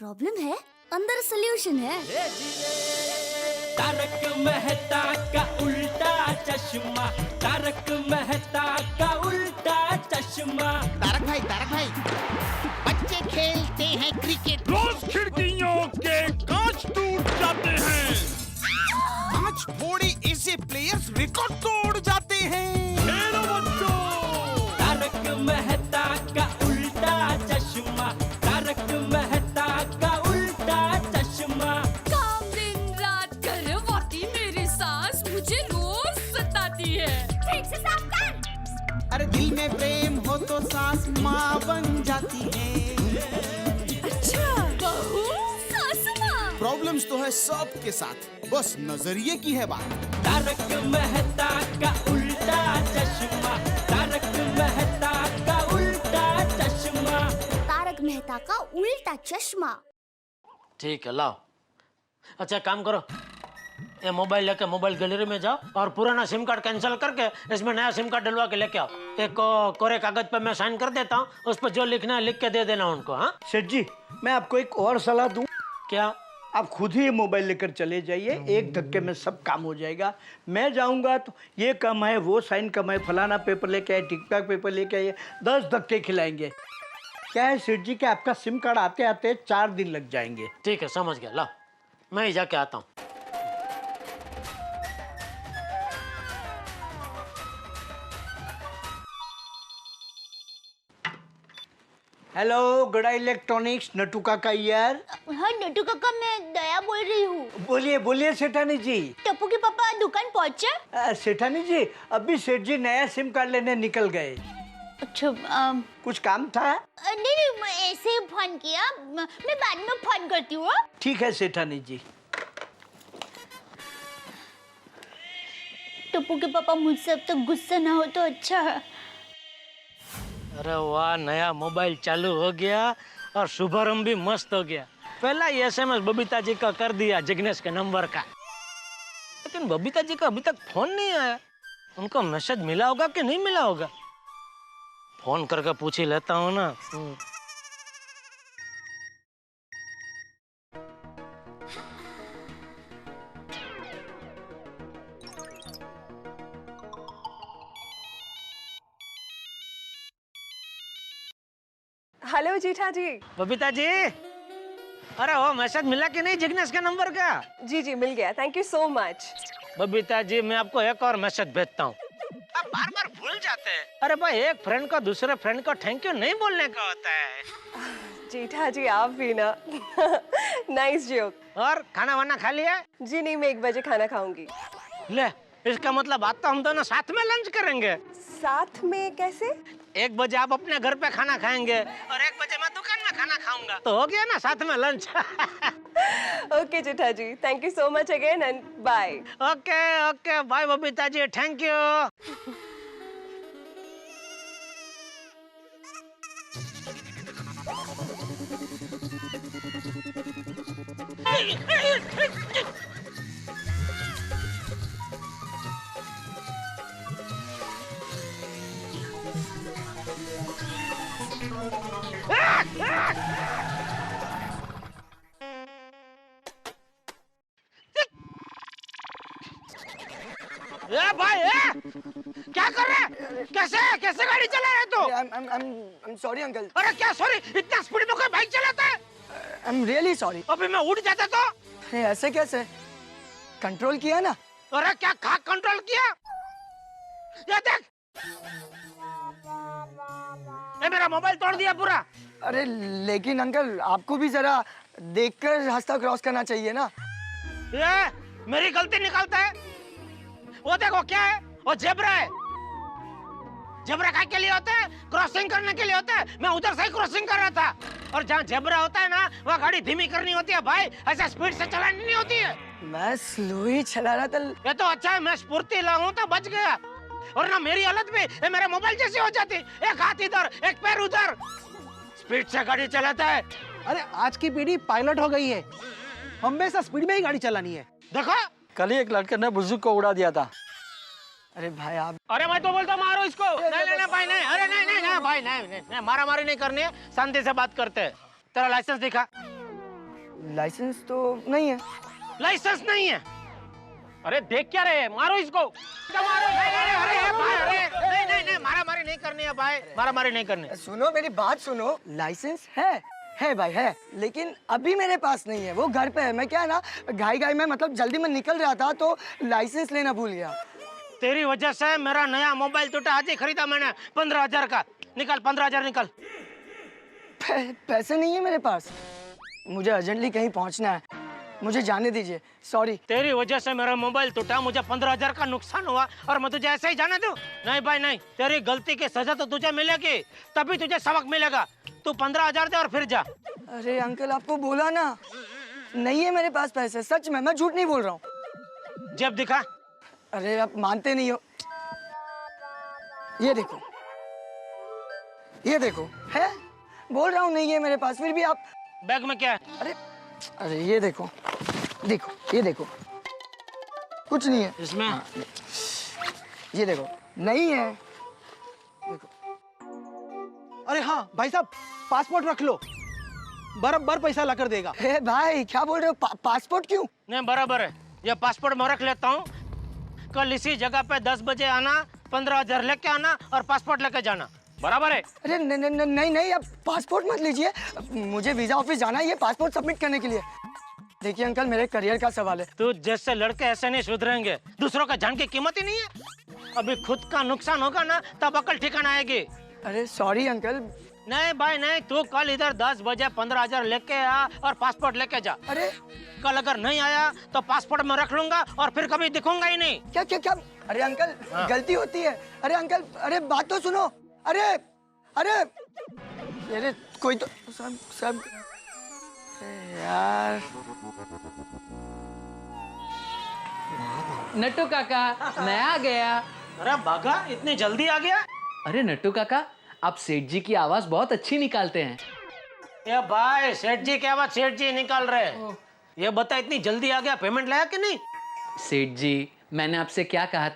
Problem है, अंदर solution है। तारक मेहता का उल्टा चश्मा, तारक मेहता का उल्टा चश्मा। तारक भाई, बच्चे खेलते हैं क्रिकेट, रोज खिड़कियों के कांच टूट जाते हैं। आज थोड़े ऐसे प्लेयर्स रिकॉर्ड तोड़ जाते हैं। खेलो बच्चों। तारक मेहता का उल्टा चश्मा, तारक मेहता का उल्टा चश्मा। काम दिन रात करवाती मेरी सास मुझे रोज सताती है। ठीक से साफ कर। अरे दिल में प्रेम हो तो सास माँ बन जाती है। अच्छा, बहू सास माँ। प्रॉब्लम्स तो है सबके साथ, बस नजरिए की है बात। तारक मेहता का उल्टा चश्मा, तारक मेहता का उल्टा चश्मा। तारक मेहता का उल्टा चश्मा। ठीक है, लाओ। अच्छा काम करो, ये मोबाइल लेके मोबाइल गैलरी में जाओ और पुराना सिम कार्ड कैंसिल करके इसमें नया सिम कार्ड डलवा के लेके आओ। एक कोरे कागज पे मैं साइन कर देता हूँ, उस पर जो लिखना है लिख के दे देना उनको। हाँ सेठ जी, मैं आपको एक और सलाह दूं। क्या? आप खुद ही मोबाइल लेकर चले जाइए, एक धक्के में सब काम हो जाएगा। मैं जाऊंगा तो ये कम है, वो साइन कम है, फलाना पेपर लेके आए, टिकटॉक पेपर लेके आइए, 10 धक्के खिलाएंगे। क्या है सेठ जी कि आपका सिम कार्ड आते आते 4 दिन लग जाएंगे। ठीक है, समझ गया, लाओ मैं ही जाके आता हूँ। हेलो गड़ा इलेक्ट्रॉनिक्स, नटू काका यार। हाँ नटू काका, मैं दया बोल रही हूँ। बोलिए बोलिए सेठानी जी। टप्पू के पापा दुकान पहुँचे? सेठानी जी, अभी सेठ जी नया सिम कार्ड लेने निकल गए। अच्छा कुछ काम था? नहीं, मैं ऐसे ही फोन किया, मैं बाद में फोन करती हूँ। ठीक है सेठानी जी। टप्पू के पापा मुझसे अब तक गुस्सा ना हो तो अच्छा है। अरे वाह, नया मोबाइल चालू हो गया और शुभारंभ भी मस्त हो गया। पहला ही SMS बबीता जी का कर दिया जिग्नेश के नंबर का, लेकिन बबीता जी का अभी तक फोन नहीं आया। उनको मैसेज मिला होगा कि नहीं मिला होगा? फोन करके पूछ ही लेता हूँ ना। हेलो जीठा जी। बबीता जी, अरे वो मैसेज मिला कि नहीं जिग्नेश के नंबर का? जी जी मिल गया, thank you so much. Babita ji, मैं आपको एक और मैसेज भेजता हूँ, आप बार बार भूल जाते हैं। अरे भाई, एक फ्रेंड को दूसरे फ्रेंड को थैंक यू नहीं बोलने का होता है। जीठा जी आप भी ना। Nice joke. और खाना वाना खा लिया? जी नहीं, मैं 1 बजे खाना खाऊंगी। ले, इसका मतलब आज तो हम दोनों साथ में लंच करेंगे। साथ में कैसे? 1 बजे आप अपने घर पे खाना खाएंगे और 1 बजे मैं दुकान में खाना खाऊंगा, तो हो गया ना साथ में lunch. Okay Jetha ji, thank you so much again and bye. Okay okay, bye Babita ji, thank you. ए भाई, क्या कर रहे हैं? कैसे गाड़ी चला रहे तू? I'm sorry uncle. अरे क्या सॉरी, इतना स्पीड में कोई बाइक चलाता है? I'm really sorry. अभी मैं उड़ जाता तो? अरे ऐसे कैसे? कंट्रोल किया ना? अरे क्या खा कंट्रोल किया? ये देख, ये मेरा मोबाइल तोड़ दिया पूरा। अरे लेकिन अंकल, आपको भी जरा देखकर रास्ता क्रॉस करना चाहिए ना। ये मेरी गलती निकालता है? वो देखो क्या है, वो जेब्रा है। जेब्रा काय के लिए होता है? क्रॉसिंग करने के लिए होता है। मैं उधर से ही क्रॉसिंग कर रहा था, और जहाँ जेब्रा होता है ना, वहाँ गाड़ी धीमी करनी होती है भाई, ऐसा स्पीड से चलानी नहीं होती है। मैं स्लो ही चला रहा था। ये तो अच्छा है मैं स्फूर्ति लाऊं तो बच गया, और ना मेरी हालत भी ये मेरे मोबाइल जैसी हो जाती, एक हाथ इधर एक पैर उधर। स्पीड से गाड़ी चलाता है। अरे आज की पीढ़ी पायलट हो गई है, हमेशा स्पीड में ही गाड़ी चलानी है। देखो, कल ही एक लड़के ने बुजुर्ग को उड़ा दिया था। अरे भाई आप, अरे मैं तो बोलता मारो इसको। नहीं भाई नहीं, अरे नहीं भाई नहीं, मारा मारी नहीं करनी है, शांति से बात करते हैं। तेरा लाइसेंस दिखा। लाइसेंस तो नहीं है। लाइसेंस नहीं है? अरे देख क्या रहे हैं, मारो इसको। क्या मारो? नहीं, मारामारी नहीं करनी है भाई, मारामारी नहीं करनी। सुनो मेरी बात सुनो, लाइसेंस है भाई है, लेकिन अभी मेरे पास नहीं है, वो घर पे है। मैं क्या है ना घाई में मतलब जल्दी में निकल रहा था तो लाइसेंस लेना भूल गया। तेरी वजह से मेरा नया मोबाइल टूटा, आज ही खरीदा मैंने 15,000 का। निकाल 15,000 निकाल। पैसे नहीं है मेरे पास, मुझे अर्जेंटली कहीं पहुंचना है, मुझे जाने दीजिए। सॉरी। तेरी वजह से मेरा मोबाइल टूटा, मुझे 15,000 का नुकसान हुआ और मैं तुझे ऐसे ही जाने दूं? नहीं भाई नहीं, तेरी गलती की सजा तो तुझे मिलेगी, तभी तुझे सबक मिलेगा। तू 15,000 दे और फिर जा। अरे अंकल आपको बोला ना, नहीं है मेरे पास पैसे, सच में, मैं झूठ नहीं बोल रहा हूँ। जेब दिखा। अरे आप मानते नहीं हो, ये देखो है, बोल रहा हूँ नहीं है मेरे पास, फिर भी आप। बैग में क्या है? अरे ये देखो ये देखो, कुछ नहीं है इसमें। ये देखो, नहीं है। अरे हाँ भाई साहब, पासपोर्ट रख लो, बराबर पैसा ला कर देगा। हे भाई क्या बोल रहे हो? पासपोर्ट क्यों? नहीं बराबर है, ये पासपोर्ट मैं रख लेता हूँ। कल इसी जगह पे 10 बजे आना, 15,000 लेके आना और पासपोर्ट लेके जाना, बराबर है? अरे नहीं, आप पासपोर्ट मत लीजिए, मुझे वीजा ऑफिस जाना है ये पासपोर्ट सबमिट करने के लिए। देखिए अंकल, मेरे करियर का सवाल है। तू जैसे लड़के ऐसे नहीं सुधरेंगे, दूसरों का जान की कीमत ही नहीं है। अभी खुद का नुकसान होगा ना तब अकल ठिकाना आएगी। अरे सॉरी अंकल। नहीं भाई नहीं, तू कल इधर 10 बजे 15,000 लेके आ और पासपोर्ट लेके जा। अरे कल अगर नहीं आया तो पासपोर्ट में रख लूंगा और फिर कभी दिखूंगा ही नहीं। क्या? अरे अंकल गलती होती है। अरे अंकल, अरे बात तो सुनो। अरे कोई तो सब यार। नट्टू काका, मैं आ गया। अरे बागा, इतनी जल्दी आ गया? अरे नट्टू काका, आप सेठ जी की आवाज बहुत अच्छी निकालते हैं। ये भाई सेठ जी की आवाज सेठ जी निकाल रहे हैं। ये बता, इतनी जल्दी आ गया, पेमेंट लाया कि नहीं? सेठ जी, मैंने आपसे क्या कहा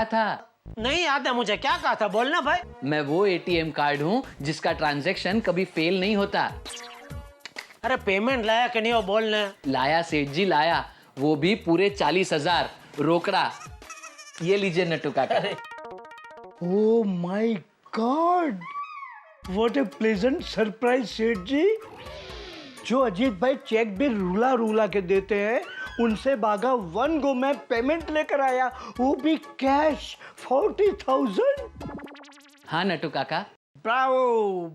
था? नहीं याद है मुझे, क्या कहा था? बोलना भाई। मैं वो एटीएम कार्ड हूँ जिसका ट्रांजैक्शन कभी फेल नहीं होता। अरे पेमेंट लाया कि नहीं वो बोलने। लाया सेठ जी, लाया, वो भी पूरे 40,000 रोकड़ा। ये लीजिए नट्टू काका। Oh my God! What a pleasant surprise, सेठ जी। जो अजीत भाई चेक भी रुला के देते हैं, उनसे बागा 1 गो में पेमेंट लेकर आया, वो भी कैश 40,000। हाँ नट्टू काका। ब्रावो।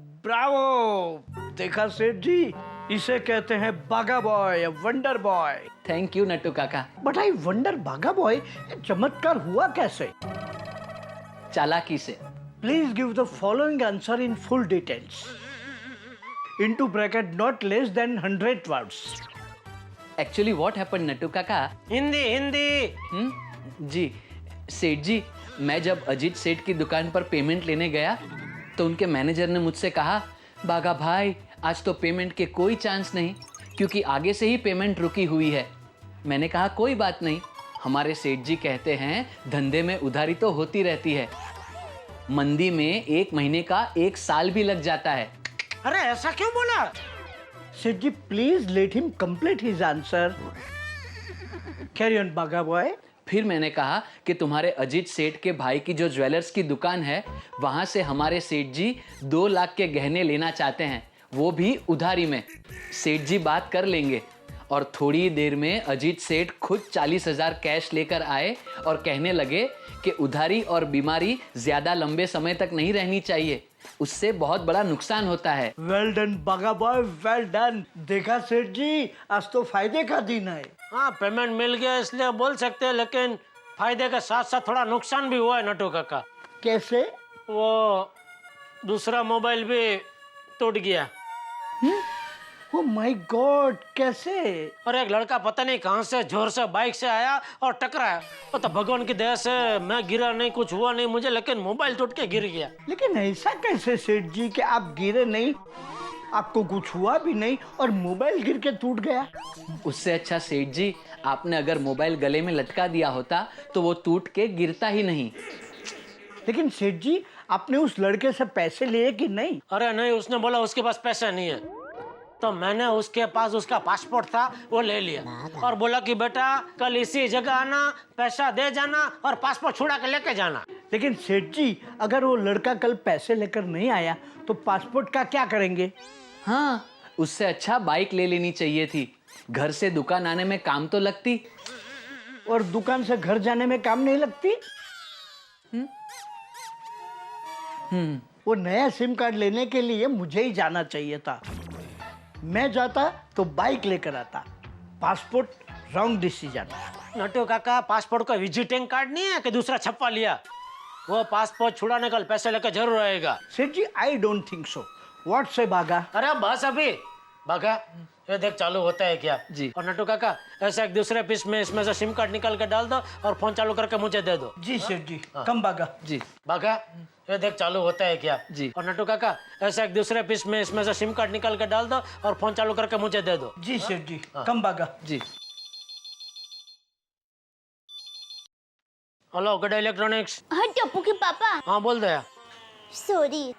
देखा सेठ जी, इसे कहते हैं बागा boy, wonder boy. Thank you Nattu काका। बट आई वंडर बागा बॉय, चमत्कार हुआ कैसे? चालाकी से। Please give the following answer in full details. Into bracket not less than 100 words. Actually what happened Nattu काका? हिंदी। जी सेठ जी, मैं जब अजीत सेठ की दुकान पर पेमेंट लेने गया तो उनके मैनेजर ने मुझसे कहा, बागा भाई आज तो पेमेंट के कोई चांस नहीं, क्योंकि आगे से ही पेमेंट रुकी हुई है। मैंने कहा कोई बात नहीं, हमारे सेठ जी कहते हैं धंधे में उधारी तो होती रहती है, मंदी में 1 महीने का 1 साल भी लग जाता है। अरे ऐसा क्यों बोला? Seth ji please let him complete his answer. Carry on Bagha boy. फिर मैंने कहा कि तुम्हारे अजीत सेठ के भाई की जो ज्वेलर्स की दुकान है, वहां से हमारे सेठ जी 2 लाख के गहने लेना चाहते हैं, वो भी उधारी में। सेठ जी बात कर लेंगे। और थोड़ी देर में अजीत सेठ खुद 40,000 कैश लेकर आए और कहने लगे कि उधारी और बीमारी ज्यादा लंबे समय तक नहीं रहनी चाहिए, उससे बहुत बड़ा नुकसान होता है। वेल डन बागा बॉय, वेल डन। देखा सेठ जी, आज तो फायदे का दिन है। हाँ पेमेंट मिल गया इसलिए बोल सकते हैं, लेकिन फायदे के साथ साथ थोड़ा नुकसान भी हुआ है नट्टू काका। कैसे? वो दूसरा मोबाइल भी टूट गया। Oh my God, कैसे? और एक लड़का पता नहीं कहां से जोर से बाइक से आया और टकराया। वो तो भगवान की दया से मैं गिरा नहीं, कुछ हुआ नहीं मुझे, लेकिन मोबाइल टूट के गिर गया। लेकिन ऐसा कैसे सेठ जी कि आप गिरे नहीं, आपको कुछ हुआ भी नहीं और मोबाइल गिर के टूट गया? उससे अच्छा सेठ जी, आपने अगर मोबाइल गले में लटका दिया होता तो वो टूट के गिरता ही नहीं। लेकिन सेठ जी, आपने उस लड़के से पैसे लिए कि नहीं? अरे नहीं, उसने बोला उसके पास पैसा नहीं है, तो मैंने उसके पास उसका पासपोर्ट था वो ले लिया और बोला कि बेटा कल इसी जगह आना, पैसा दे जाना और पासपोर्ट छुड़ा के लेके जाना। लेकिन सेठ जी, अगर वो लड़का कल पैसे लेकर नहीं आया तो पासपोर्ट का क्या करेंगे? हाँ, उससे अच्छा बाइक ले लेनी चाहिए थी, घर से दुकान आने में काम तो लगती। और दुकान से घर जाने में काम नहीं लगती। वो नया सिम कार्ड लेने के लिए मुझे ही जाना चाहिए था। मैं जाता तो बाइक लेकर आता। Passport wrong decision. नटू काका, पासपोर्ट का विजिटिंग कार्ड नहीं है कि दूसरा छपवा लिया? वो पासपोर्ट छुड़ाने कल पैसे लेकर जरूर आएगा। Seth ji, I don't think so. What say Bagha? अरे बस अभी भागा। ये देख चालू होता है क्या जी। और नटू काका, ऐसा एक दूसरे पीस में इसमें से सिम कार्ड निकाल के डाल दो और फोन चालू करके मुझे दे दो। जी सेठ जी। कम भागा। जी। भागा। ये देख चालू होता है क्या जी। और नटू काका, ऐसा एक दूसरे पीस में इसमें से सिम कार्ड निकाल के डाल दो और फोन चालू करके मुझे दे दो। जी सेठ जी। कम भागा। जी। Hello Gada electronics. हाँ टप्पू के पापा। हाँ बोल दे। सॉरी,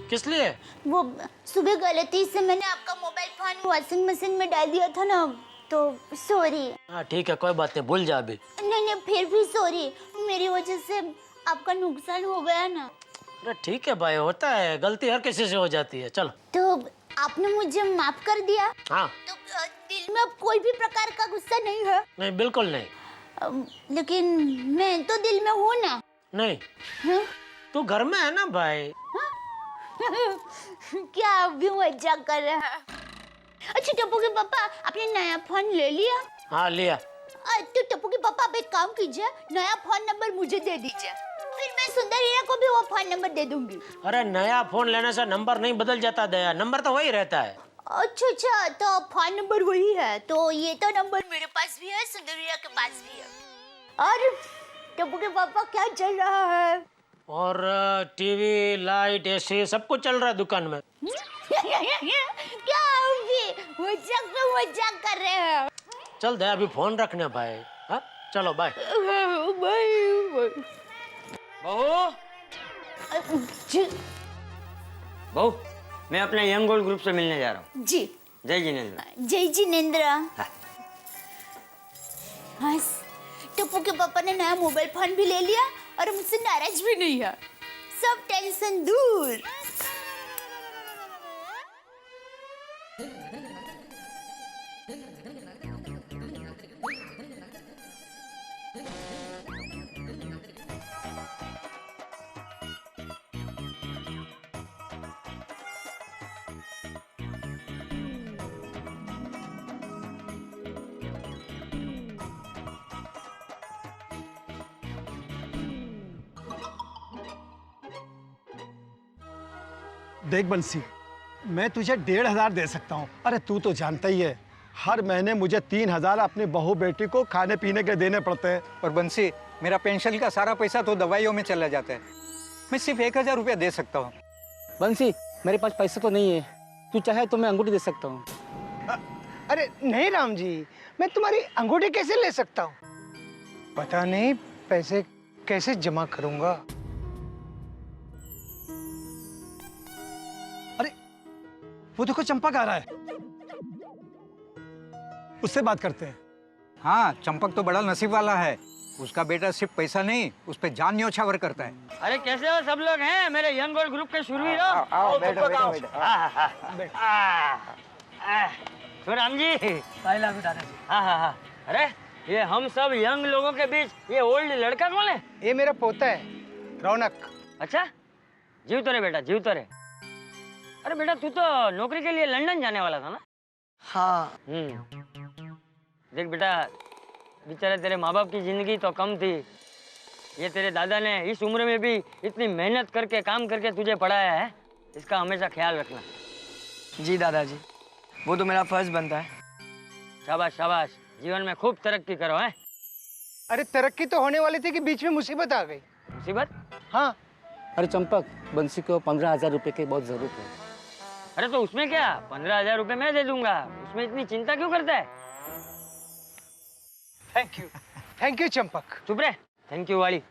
किस लिए? वो सुबह गलती से मैंने आपका मोबाइल फोन वॉशिंग मशीन में डाल दिया था ना, तो सॉरी। हाँ ठीक है, कोई बात नहीं, भूल जा अभी। नहीं, फिर भी सॉरी, मेरी वजह से आपका नुकसान हो गया ना। अरे ठीक है भाई, होता है, गलती हर किसी से हो जाती है। चलो। तो आपने मुझे माफ कर दिया? हाँ। तो दिल में अब कोई भी प्रकार का गुस्सा नहीं है? नहीं, बिल्कुल नहीं। लेकिन मैं तो दिल में हूँ ना। नहीं। हाँ? तू घर में है ना भाई। क्या आप भी मजाक कर रहे हैं? अच्छा टप्पू के पापा, आपने नया फोन ले लिया? हाँ लिया। तो टप्पू के पापा, आप एक काम कीजिए, नया फोन नंबर मुझे दे दीजिए, फिर मैं सुंदरिया को भी वो फोन नंबर दे दूंगी। अरे नया फोन लेने से नंबर नहीं बदल जाता दया, नंबर तो वही रहता है। अच्छा, तो फोन नंबर वही है, तो ये तो नंबर मेरे पास भी है, सुंदरिया के पास भी है। और टप्पू के पापा क्या चल रहा है? और टीवी, लाइट, एसी सब कुछ चल रहा है दुकान में। क्या आप भी मजाक कर रहे हैं? चल दया, अभी फोन रखने भाई। हाँ चलो बाय। बहू, बहू, मैं अपने यंग गोल्ड ग्रुप से मिलने जा रहा हूँ। जी। जय जिनेंद्र। जय जिनेंद्र। बस टप्पू के पापा ने नया मोबाइल फोन भी ले लिया और मुझसे नाराज भी नहीं है, सब टेंशन दूर। देख बंसी, मैं तुझे 1,500 दे सकता हूँ। अरे तू तो जानता ही है, हर महीने मुझे 3,000 अपनी बहू बेटी को खाने पीने के देने पड़ते हैं। और बंसी, मेरा पेंशन का सारा पैसा तो दवाइयों में चला जाता है, मैं सिर्फ 1,000 रुपया दे सकता हूँ। बंसी, मेरे पास पैसे तो नहीं है, तू चाहे तो मैं अंगूठी दे सकता हूँ। अरे नहीं राम जी, मैं तुम्हारी अंगूठी कैसे ले सकता हूँ? पता नहीं पैसे कैसे जमा करूंगा। अरे वो देखो चंपक आ रहा है, उससे बात करते हैं। हाँ, चंपक तो बड़ा नसीब वाला है, उसका बेटा सिर्फ पैसा नहीं, उस पे जान न्योछावर करता है। अरे कैसे हो सब लोग हैं मेरे यंग गोल्ड ग्रुप के शूरवीर हो? आओ, बैठो, बैठो, तो राम जी। हाँ। अरे ये हम सब यंग लोगों के बीच ये ओल्ड लड़का कौन है? ये मेरा पोता है, रौनक। अच्छा, जीव तो रे बेटा, जीव तो रे। अरे बेटा, तू तो नौकरी के लिए लंदन जाने वाला था ना? हाँ। देख बेटा, बेचारे तेरे माँ बाप की जिंदगी तो कम थी, ये तेरे दादा ने इस उम्र में भी इतनी मेहनत करके काम करके तुझे पढ़ाया है, इसका हमेशा ख्याल रखना। जी दादाजी, वो तो मेरा फर्ज बनता है। शाबाश शाबाश, जीवन में खूब तरक्की करो है। अरे तरक्की तो होने वाली थी कि बीच में मुसीबत आ गई। मुसीबत? हाँ। अरे चंपक, बंसी को 15,000 रुपए की बहुत जरूरत है। अरे तो उसमें क्या, 15,000 रुपए मैं दे दूंगा, उसमें इतनी चिंता क्यों करता है? Thank you Champak. चुप रहे, थैंक यू वाली।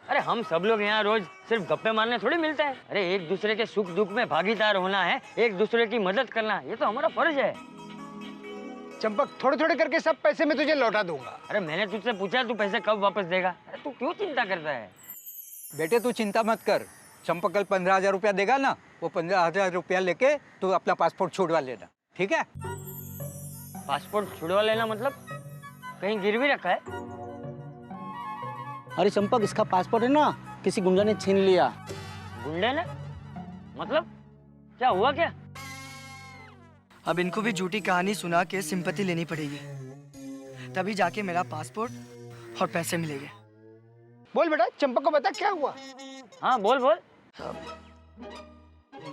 अरे हम सब लोग यहाँ रोज सिर्फ गप्पे मारने थोड़ी मिलते हैं। अरे एक दूसरे के सुख दुख में भागीदार होना है, एक दूसरे की मदद करना, ये तो हमारा फर्ज है। चंपक, थोड़े थोड़े करके सब पैसे मैं तुझे लौटा दूंगा। अरे मैंने तुझसे पूछा तू पैसे कब वापस देगा? अरे तू क्यों चिंता करता है? बेटे तू चिंता मत कर, चंपक कल 15,000 रुपया देगा ना, वो 15,000 रुपया लेके तू अपना पासपोर्ट छुड़वा लेना, ठीक है? पासपोर्ट छुड़वा लेना मतलब कहीं गिरवी रखा है? अरे चंपक, इसका पासपोर्ट है ना, किसी गुंडा ने छीन लिया। गुंडे ने? मतलब क्या हुआ क्या? अब इनको भी झूठी कहानी सुना के सिंपैथी लेनी पड़ेगी, तभी जाके मेरा पासपोर्ट और पैसे मिलेंगे। बोल बेटा, चंपक को बता क्या हुआ। हाँ बोल बोल।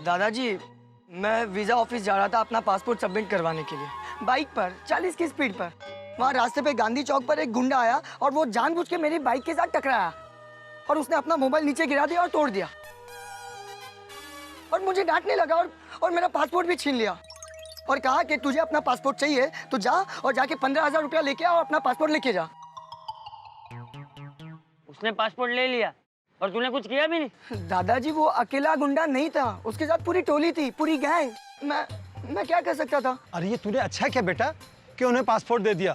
दादाजी, मैं वीजा ऑफिस जा रहा था अपना पासपोर्ट सबमिट करवाने के लिए, बाइक पर 40 की स्पीड पर। वहाँ रास्ते पे गांधी चौक पर एक गुंडा आया और वो जानबूझ के मेरी बाइक के साथ टकराया और उसने अपना मोबाइल नीचे गिरा दिया और तोड़ दिया और मुझे डांटने लगा और मेरा पासपोर्ट भी छीन लिया और कहा कि तुझे अपना पासपोर्ट चाहिए तो जा और जाके 15,000 रुपया लेके आ और अपना पासपोर्ट लेके जा। उसने पासपोर्ट ले लिया और तूने कुछ किया भी नहीं? दादाजी, वो अकेला गुंडा नहीं था, उसके साथ पूरी टोली थी, पूरी गैंग। मैं क्या कर सकता था? अरे ये तूने अच्छा किया बेटा कि उन्हें पासपोर्ट दे दिया।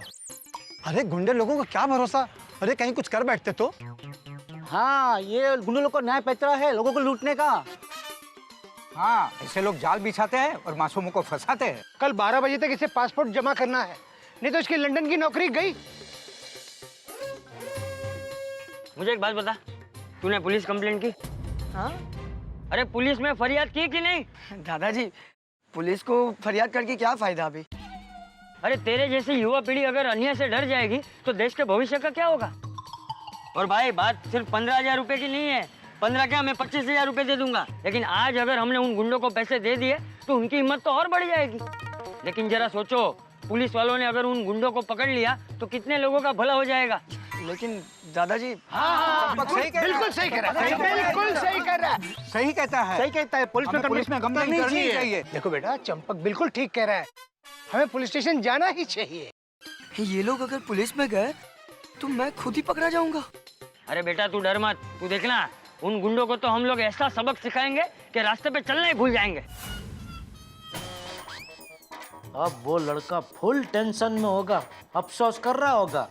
अरे गुंडे लोगों का क्या भरोसा, अरे कहीं कुछ कर बैठते तो। हाँ, ये गुंडे लोग का न्याय पैतरा है लोगों को लूटने का। हाँ, ऐसे लोग जाल बिछाते हैं और मासूमों को फंसाते हैं। कल 12 बजे तक इसे पासपोर्ट जमा करना है, नहीं तो इसकी लंदन की नौकरी गई। मुझे एक बात बता, तूने पुलिस कंप्लेंट की? हाँ? अरे पुलिस में फरियाद की कि नहीं? दादाजी, पुलिस को फरियाद करके क्या फायदा अभी? अरे तेरे जैसी युवा पीढ़ी अगर अन्याय से डर जाएगी तो देश के भविष्य का क्या होगा? और भाई बात सिर्फ 15,000 रुपए की नहीं है, 15 क्या मैं 25,000 रुपए दे दूंगा, लेकिन आज अगर हमने उन गुंडों को पैसे दे दिए तो उनकी हिम्मत तो और बढ़ जाएगी। लेकिन जरा सोचो, पुलिस वालों ने अगर उन गुंडों को पकड़ लिया तो कितने लोगों का भला हो जाएगा। लेकिन दादाजी, बिल्कुल सही कह रहा है, बिल्कुल सही कर रहा है, सही कहता है, सही कहता है। पुलिस में कंप्लेंट करनी चाहिए। देखो बेटा, चंपक बिल्कुल ठीक कह रहा है, हमें पुलिस स्टेशन जाना ही चाहिए। ये लोग अगर पुलिस में गए तो मैं खुद ही पकड़ा जाऊंगा। अरे बेटा तू डर मत, तू देखना उन गुंडों को तो हम लोग ऐसा सबक सिखाएंगे कि रास्ते पे चलना ही भूल जाएंगे। अब वो लड़का फुल टेंशन में होगा, अफसोस कर रहा होगा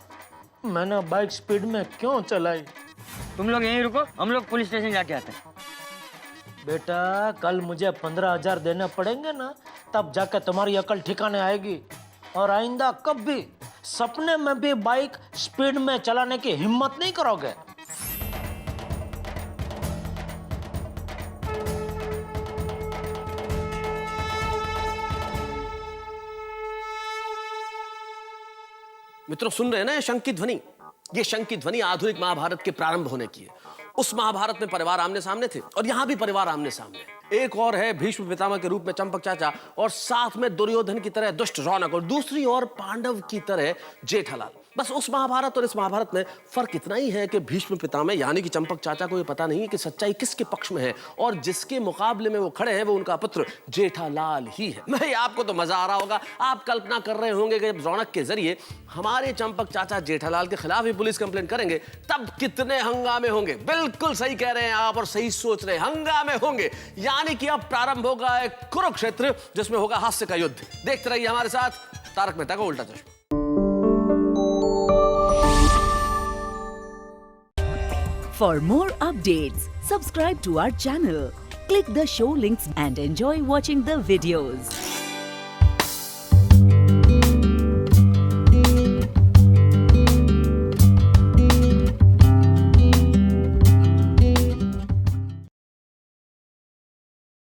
मैंने बाइक स्पीड में क्यों चलाई। तुम लोग यहीं रुको, हम लोग पुलिस स्टेशन जाके आते हैं। बेटा कल मुझे 15,000 देने पड़ेंगे ना, तब जाकर तुम्हारी अकल ठिकाने आएगी और आइंदा कभी सपने में भी बाइक स्पीड में चलाने की हिम्मत नहीं करोगे। मित्रों, सुन रहे हैं ना ये शंख की ध्वनि? ये शंख की ध्वनि आधुनिक महाभारत के प्रारंभ होने की है। उस महाभारत में परिवार आमने सामने थे और यहां भी परिवार आमने सामने। एक और है भीष्म पितामह के रूप में चंपक चाचा, और साथ में दुर्योधन की तरह दुष्ट रौनक, और दूसरी ओर पांडव की तरह जेठालाल। बस उस महाभारत और इस महाभारत में फर्क इतना ही है कि भीष्म पितामह यानी कि चंपक चाचा को ये पता नहीं है कि सच्चाई किसके पक्ष में है, और जिसके मुकाबले में वो खड़े हैं वो उनका पुत्र जेठालाल ही है। मैं आपको तो मजा आ रहा होगा, आप कल्पना कर रहे होंगे कि जब रौनक के जरिए हमारे चंपक चाचा जेठालाल के खिलाफ ही पुलिस कंप्लेंट करेंगे तब कितने हंगामे होंगे। बिल्कुल सही कह रहे हैं आप और सही सोच रहे हैं, हंगामे होंगे। यानी कि अब प्रारंभ होगा एक कुरुक्षेत्र जिसमें होगा हास्य का युद्ध। देखते रहिए हमारे साथ तारक मेहता का उल्टा चश्मा। For more updates, subscribe to our channel, click the show links and enjoy watching the videos.